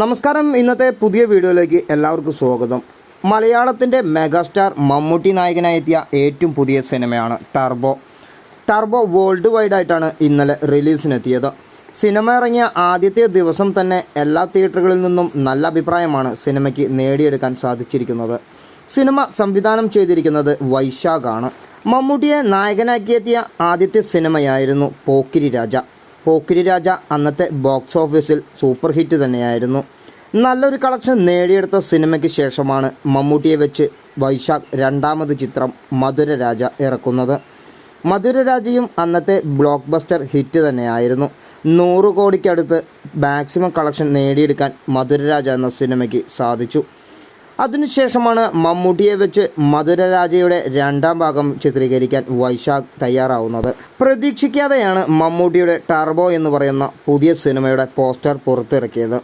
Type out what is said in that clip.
നമസ്കാരം. ഇന്നത്തെ പുതിയ വീഡിയോയിലേക്ക് എല്ലാവർക്കും സ്വാഗതം. മലയാളത്തിൻ്റെ മെഗാസ്റ്റാർ മമ്മൂട്ടി നായകനായെത്തിയ ഏറ്റവും പുതിയ സിനിമയാണ് ടർബോ വേൾഡ് വൈഡായിട്ടാണ് ഇന്നലെ റിലീസിനെത്തിയത്. സിനിമ ഇറങ്ങിയ ആദ്യത്തെ ദിവസം തന്നെ എല്ലാ തിയേറ്ററുകളിൽ നിന്നും നല്ല അഭിപ്രായമാണ് സിനിമയ്ക്ക് നേടിയെടുക്കാൻ സാധിച്ചിരിക്കുന്നത്. സിനിമ സംവിധാനം ചെയ്തിരിക്കുന്നത് വൈശാഖാണ്. മമ്മൂട്ടിയെ നായകനാക്കിയെത്തിയ ആദ്യത്തെ സിനിമയായിരുന്നു പോക്കിരി രാജ അന്നത്തെ ബോക്സ് ഓഫീസിൽ സൂപ്പർ ഹിറ്റ് തന്നെയായിരുന്നു. നല്ലൊരു കളക്ഷൻ നേടിയെടുത്ത സിനിമയ്ക്ക് ശേഷമാണ് മമ്മൂട്ടിയെ വെച്ച് വൈശാഖ് രണ്ടാമത് ചിത്രം മധുരരാജ ഇറക്കുന്നത്. മധുരരാജയും അന്നത്തെ ബ്ലോക്ക് ബസ്റ്റർ ഹിറ്റ് തന്നെയായിരുന്നു. 100 കോടിക്കടുത്ത് മാക്സിമം കളക്ഷൻ നേടിയെടുക്കാൻ മധുരരാജ എന്ന സിനിമയ്ക്ക് സാധിച്ചു. അതിനുശേഷമാണ് മമ്മൂട്ടിയെ വെച്ച് മധുരരാജയുടെ രണ്ടാം ഭാഗം ചിത്രീകരിക്കാൻ വൈശാഖ് തയ്യാറാവുന്നത്. പ്രതീക്ഷിക്കാതെയാണ് മമ്മൂട്ടിയുടെ ടർബോ എന്ന് പറയുന്ന പുതിയ സിനിമയുടെ പോസ്റ്റർ പുറത്തിറക്കിയത്.